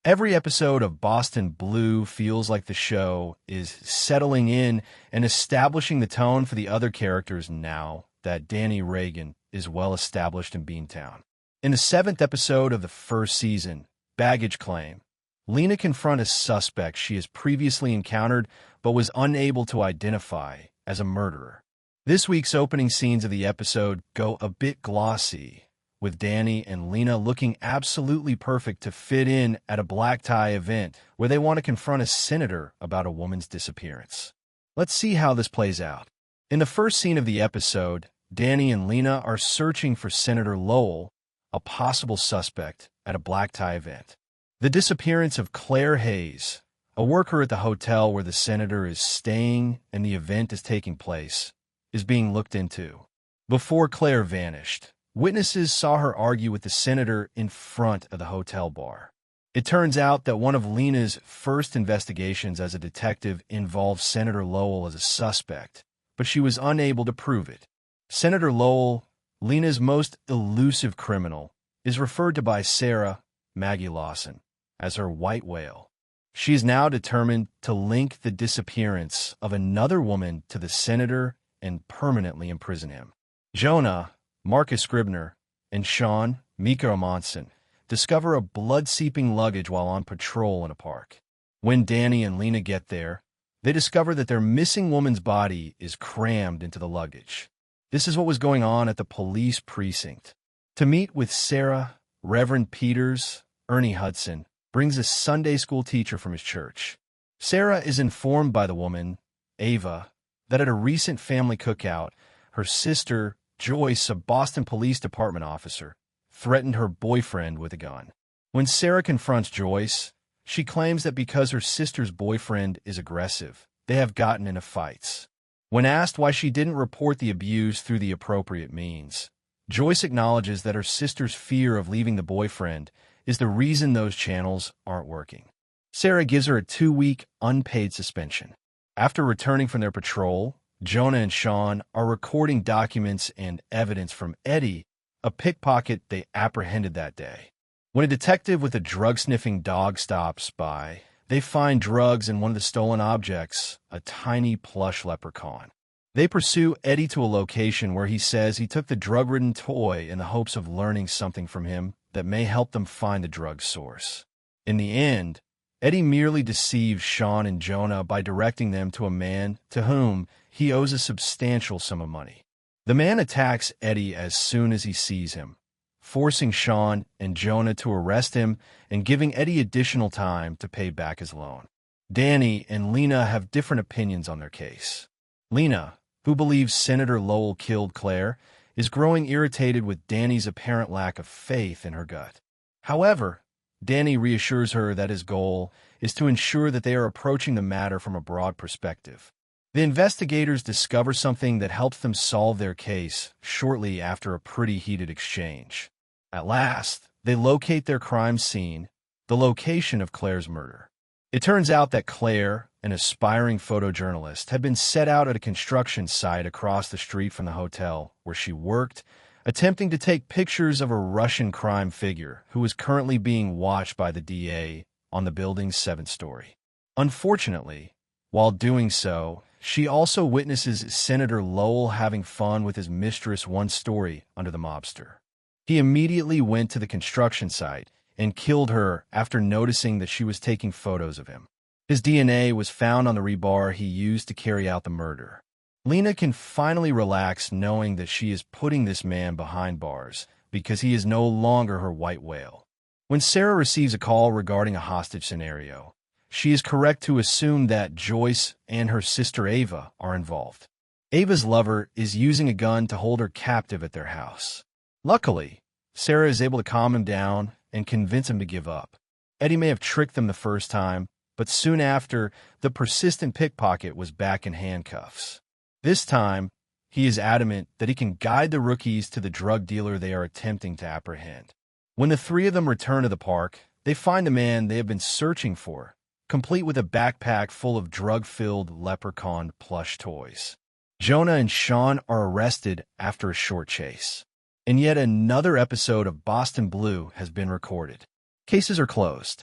Every episode of Boston Blue feels like the show is settling in and establishing the tone for the other characters now that Danny Reagan is well established in Beantown. In the 7th episode of the first season, Baggage Claim, Lena confronts a suspect she has previously encountered but was unable to identify as a murderer. This week's opening scenes of the episode go a bit glossy, with Danny and Lena looking absolutely perfect to fit in at a black tie event where they want to confront a senator about a woman's disappearance. Let's see how this plays out. In the first scene of the episode, Danny and Lena are searching for Senator Lowell, a possible suspect, at a black tie event. The disappearance of Claire Hayes, a worker at the hotel where the senator is staying and the event is taking place, is being looked into. Before Claire vanished, witnesses saw her argue with the senator in front of the hotel bar. It turns out that one of Lena's first investigations as a detective involved Senator Lowell as a suspect, but she was unable to prove it. Senator Lowell, Lena's most elusive criminal, is referred to by Sarah, Maggie Lawson, as her white whale. She is now determined to link the disappearance of another woman to the senator and permanently imprison him. Jonah, Marcus Scribner, and Sean, Mika Amonsen, discover a blood-seeping luggage while on patrol in a park. When Danny and Lena get there, they discover that their missing woman's body is crammed into the luggage. This is what was going on at the police precinct. To meet with Sarah, Reverend Peters, Ernie Hudson, brings a Sunday school teacher from his church. Sarah is informed by the woman, Ava, that at a recent family cookout, her sister, Joyce, a Boston Police Department officer, threatened her boyfriend with a gun. When Sarah confronts Joyce, she claims that because her sister's boyfriend is aggressive, they have gotten into fights. When asked why she didn't report the abuse through the appropriate means, Joyce acknowledges that her sister's fear of leaving the boyfriend is the reason those channels aren't working. Sarah gives her a 2-week unpaid suspension. After returning from their patrol, Jonah and Sean are recording documents and evidence from Eddie, a pickpocket they apprehended that day. When a detective with a drug-sniffing dog stops by, they find drugs in one of the stolen objects, a tiny plush leprechaun. They pursue Eddie to a location where he says he took the drug-ridden toy in the hopes of learning something from him that may help them find the drug source. In the end, Eddie merely deceives Sean and Jonah by directing them to a man to whom he owes a substantial sum of money. The man attacks Eddie as soon as he sees him, forcing Sean and Jonah to arrest him and giving Eddie additional time to pay back his loan. Danny and Lena have different opinions on their case. Lena, who believes Senator Lowell killed Claire, is growing irritated with Danny's apparent lack of faith in her gut. However, Danny reassures her that his goal is to ensure that they are approaching the matter from a broad perspective. The investigators discover something that helps them solve their case shortly after a pretty heated exchange. At last, they locate their crime scene, the location of Claire's murder. It turns out that Claire, an aspiring photojournalist, had been set out at a construction site across the street from the hotel where she worked, attempting to take pictures of a Russian crime figure who was currently being watched by the DA on the building's 7th story. Unfortunately, while doing so, she also witnesses Senator Lowell having fun with his mistress one story under the mobster. He immediately went to the construction site and killed her after noticing that she was taking photos of him. His DNA was found on the rebar he used to carry out the murder. Lena can finally relax knowing that she is putting this man behind bars because he is no longer her white whale. When Sarah receives a call regarding a hostage scenario, she is correct to assume that Joyce and her sister Ava are involved. Ava's lover is using a gun to hold her captive at their house. Luckily, Sarah is able to calm him down and convince him to give up. Eddie may have tricked them the first time, but soon after, the persistent pickpocket was back in handcuffs. This time, he is adamant that he can guide the rookies to the drug dealer they are attempting to apprehend. When the three of them return to the park, they find the man they have been searching for, complete with a backpack full of drug-filled leprechaun plush toys. Jonah and Sean are arrested after a short chase. And yet another episode of Boston Blue has been recorded. Cases are closed.